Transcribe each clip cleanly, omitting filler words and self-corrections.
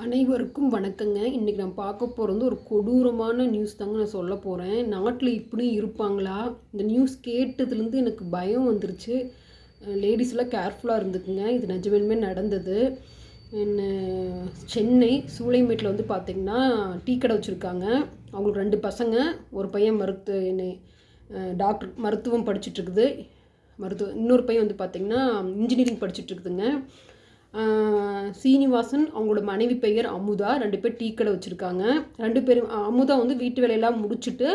அனைவருக்கும் வணக்கங்க. இன்றைக்கி நான் பார்க்க போகிறது ஒரு கொடூரமான நியூஸ் தாங்க நான் சொல்ல போகிறேன். நாட்டில் இப்படி இருப்பாங்களா? இந்த நியூஸ் கேட்டதுலேருந்து எனக்கு பயம் வந்துருச்சு. லேடிஸ்லாம் கேர்ஃபுல்லாக இருந்துக்குங்க. இது நிஜமே நடந்தது. என்ன சென்னை சூளைமேட்டில் வந்து பார்த்திங்கன்னா டீ கடை வச்சுருக்காங்க. அவங்களுக்கு 2 பசங்க, ஒரு பையன் மருத்துவம் படிச்சுட்ருக்குது. இன்னொரு பையன் வந்து பார்த்திங்கன்னா இன்ஜினியரிங் படிச்சுட்ருக்குதுங்க. சீனிவாசன் அவங்களோட மனைவி பெயர் அமுதா. 2 பேர் டீ கடை வச்சுருக்காங்க. 2 பேரும் அமுதா வந்து வீட்டு வேலையெல்லாம் முடிச்சுட்டு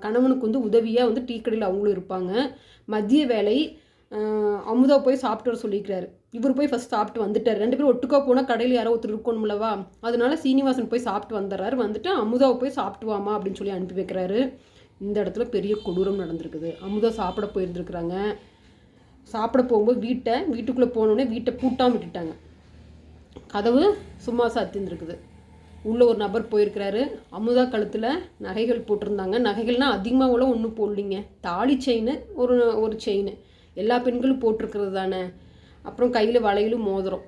கணவனுக்கு வந்து உதவியாக வந்து டீ கடையில் அவங்களும் இருப்பாங்க. மதிய வேலை அமுதா போய் சாப்பிட்டு வர சொல்லியிருக்கிறாரு. இவர் போய் ஃபஸ்ட் சாப்பிட்டு வந்துட்டார். 2 பேரும் ஒட்டுக்கா போனால் கடையில் யாரோ ஒருத்தர் இருக்கணும்லவா, அதனால சீனிவாசன் போய் சாப்பிட்டு வந்துடுறாரு. வந்துட்டு அமுதாவை போய் சாப்பிட்டு வாமா அப்படின்னு சொல்லி அனுப்பி வைக்கிறாரு. இந்த இடத்துல பெரிய கொடூரம் நடந்திருக்குது. அமுதா சாப்பிட போயிருந்துருக்குறாங்க. சாப்பிட போகும்போது வீட்டுக்குள்ளே போனோடனே வீட்டை பூட்டாமல் விட்டுட்டாங்க. கதவு சும்மா சாத்தியிருந்துருக்குது. உள்ளே ஒரு நபர் போயிருக்கிறாரு. அமுதா கழுத்தில் நகைகள் போட்டிருந்தாங்க. நகைகள்னால் அதிகமாக கூட ஒன்றும் போடலிங்க. தாலி செயின், ஒரு செயின் எல்லா பெண்களும் போட்டிருக்கிறது தானே. அப்புறம் கையில் வளையலும் மோதிரம்.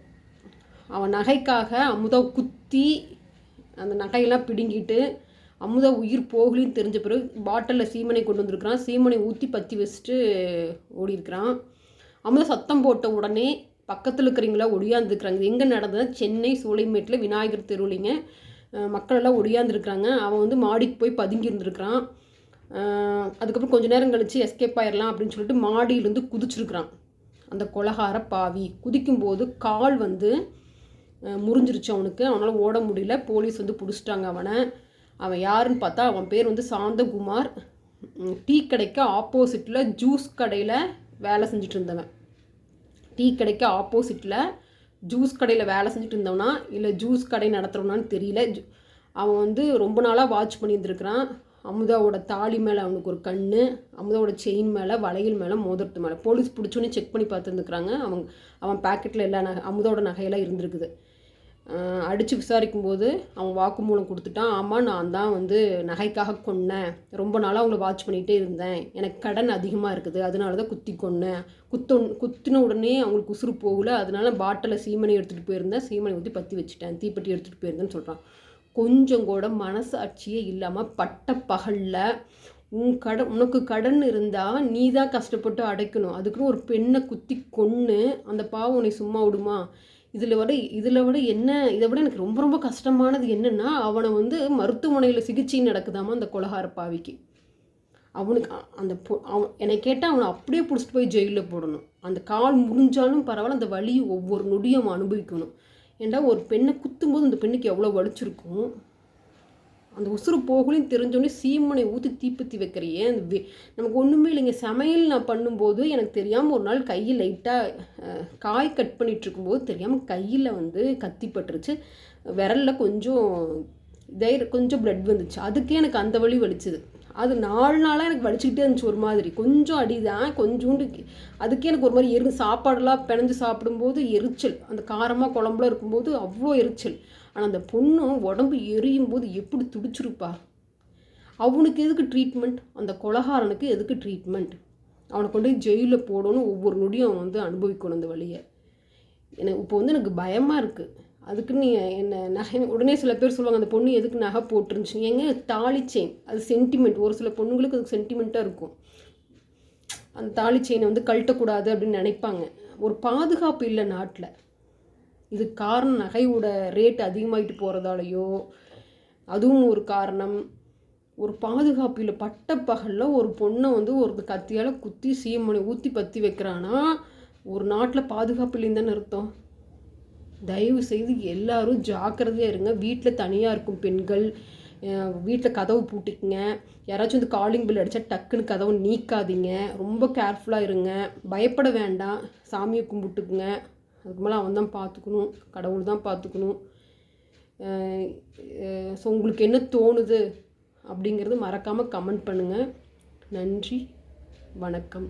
அவன் நகைக்காக அமுதா குத்தி அந்த நகையெல்லாம் பிடுங்கிட்டு அமுதா உயிர் போகலின்னு தெரிஞ்ச பிறகு பாட்டிலில் சீமனை கொண்டு வந்திருக்கிறான். சீமனை ஊற்றி பற்றி வச்சுட்டு ஓடி இருக்கிறான். அமுதா சத்தம் போட்ட உடனே பக்கத்தில் இருக்கிறவங்களா ஒடியாந்துருக்குறாங்க. எங்கே நடந்தது? சென்னை சூளைமேட்டில் விநாயகர் தெருவுலிங்க. மக்களெல்லாம் ஒடியாந்துருக்குறாங்க. அவன் வந்து மாடிக்கு போய் பதுங்கி இருந்திருக்கிறான். அதுக்கப்புறம் கொஞ்சம் நேரம் கழித்து எஸ்கேப் ஆயிடலாம் அப்படின்னு சொல்லிட்டு மாடியிலேருந்து குதிச்சிருக்கிறான். அந்த கொலகார பாவி குதிக்கும்போது கால் வந்து முறிஞ்சிருச்சு அவனுக்கு. அவனால் ஓட முடியல. போலீஸ் வந்து பிடிச்சிட்டாங்க அவனை. அவன் யாருன்னு பார்த்தா அவன் பேர் வந்து சாந்தகுமார். டீ கடைக்கு ஆப்போசிட்டில் ஜூஸ் கடையில் வேலை செஞ்சுட்டு இருந்தவன். டீ கடைக்கு ஆப்போசிட்டில் ஜூஸ் கடையில் வேலை செஞ்சுட்டு இருந்தவனா இல்லை ஜூஸ் கடை நடத்துகிறவனான்னு தெரியல. அவன் வந்து ரொம்ப நாளாக வாட்ச் பண்ணியிருந்துருக்கிறான். அமுதாவோட தாலி மேலே அவனுக்கு ஒரு கண், அமுதாவோட செயின் மேலே, வளையல் மேலே, மோதிரத்து மேலே. போலீஸ் பிடிச்சோன்னே செக் பண்ணி பார்த்துருந்துருக்குறாங்க. அவன் பேக்கெட்டில் எல்லா அமுதாவோட நகையெல்லாம் இருந்திருக்குது. அடித்து விசாரிக்கும்போது அவன் வாக்குமூலம் கொடுத்துட்டான். ஆமாம், நான் தான் வந்து நகைக்காக கொன்னேன். ரொம்ப நாளாக அவங்கள வாட்ச் பண்ணிகிட்டே இருந்தேன். எனக்கு கடன் அதிகமாக இருக்குது, அதனால தான் குத்தி கொன்னேன். குத்தின உடனே அவங்களுக்கு உசுறு போகல, அதனால பாட்டில் சீமனை எடுத்துகிட்டு போயிருந்தேன். சீமனை ஊற்றி பற்றி வச்சுட்டேன், தீப்பெட்டி எடுத்துகிட்டு போயிருந்தேன்னு சொல்கிறான். கொஞ்சம் கூட மனசாட்சியே இல்லாமல் பட்ட பகலில் உனக்கு கடன் இருந்தால் நீ தான் கஷ்டப்பட்டு அடைக்கணும். அதுக்குன்னு ஒரு பெண்ணை குத்தி கொன்று அந்த பாவம் உன்னை சும்மா விடுமா? இதை விட எனக்கு ரொம்ப ரொம்ப கஷ்டமானது என்னென்னா, அவனை வந்து மருத்துவமனையில் சிகிச்சை நடக்குதாமா அந்த கொலகார பாவிக்கு. அவனுக்கு அவன் என்னை கேட்டால் அவனை அப்படியே பிடிச்சிட்டு போய் ஜெயிலில் போடணும். அந்த கால் முறிஞ்சாலும் பரவாயில்ல, அந்த வலி ஒவ்வொரு நொடியும் அவன் அனுபவிக்கணும். ஏன்டா ஒரு பெண்ணை குத்தும்போது அந்த பெண்ணுக்கு எவ்வளோ வலிச்சிருக்கும். அந்த உசுறு போகலையும் தெரிஞ்சோடனே சீமனை ஊற்றி தீப்பற்றி வைக்கிறியே. நமக்கு ஒன்றுமே இல்லைங்க. சமையல் நான் பண்ணும்போது எனக்கு தெரியாமல் ஒரு நாள் கையில் லைட்டாக காய் கட் பண்ணிகிட்ருக்கும்போது தெரியாமல் கையில் வந்து கத்தி பட்டுருச்சு. விரலில் கொஞ்சம் பிளட் வந்துச்சு. அதுக்கே எனக்கு அந்த வலி வலிச்சுது. அது 4 நாளாக எனக்கு வலிச்சுக்கிட்டே இருந்துச்சு. ஒரு மாதிரி கொஞ்சம் அடிதான், கொஞ்சோண்டு. அதுக்கே எனக்கு ஒரு மாதிரி சாப்பாடெல்லாம் பிணைஞ்சு சாப்பிடும்போது எரிச்சல். அந்த காரமாக குழம்புலாம் இருக்கும்போது அவ்வளோ எரிச்சல். ஆனால் அந்த பொண்ணு உடம்பு எரியும் போது எப்படி துடிச்சிருப்பா. அவனுக்கு எதுக்கு ட்ரீட்மெண்ட்? அந்த கொலகாரனுக்கு எதுக்கு ட்ரீட்மெண்ட்? அவனை கொண்டு போய் ஜெயிலில் போடணும். ஒவ்வொரு நொடியும் அவன் வந்து அனுபவிக்கணும் அந்த வழியை. இப்போ வந்து எனக்கு பயமாக இருக்குது. அதுக்கு நீ என்ன நகை உடனே சில பேர் சொல்லுவாங்க, அந்த பொண்ணு எதுக்கு நகை போட்டுருந்துச்சு. ஏங்க தாலி செயின், அது சென்டிமெண்ட். ஒரு சில பொண்ணுங்களுக்கு அதுக்கு சென்டிமெண்ட்டாக இருக்கும். அந்த தாலி செயினை வந்து கழட்டக்கூடாது அப்படின்னு நினைப்பாங்க. ஒரு பாதுகாப்பு இல்லை நாட்டில். இது காரணம் நகையோட ரேட் அதிகமாகிட்டு போகிறதாலையோ, அதுவும் ஒரு காரணம். ஒரு பாதுகாப்பு இல்லை. பட்ட பகலில் ஒரு பொண்ணை வந்து ஒரு கத்தியால் குத்தி சீமனை ஊற்றி பற்றி வைக்கிறான்னா ஒரு நாட்டில் பாதுகாப்பு இல்லைன்னு தானே அர்த்தம். தயவு செய்து எல்லாரும் ஜாக்கிரதையாக இருங்க. வீட்டில் தனியாக இருக்கும் பெண்கள் வீட்டில் கதவு பூட்டிக்குங்க. யாராச்சும் வந்து காலிங் பில் அடித்தா டக்குன்னு கதவு நீக்காதீங்க. ரொம்ப கேர்ஃபுல்லாக இருங்க. பயப்பட வேண்டாம். சாமியை கும்பிட்டுக்குங்க. அதுக்கு மேலே அவன் தான் பார்த்துக்கணும், கடவுள் தான் பார்த்துக்கணும். ஸோ உங்களுக்கு என்ன தோணுது அப்படிங்கிறது மறக்காமல் கமெண்ட் பண்ணுங்கள். நன்றி, வணக்கம்.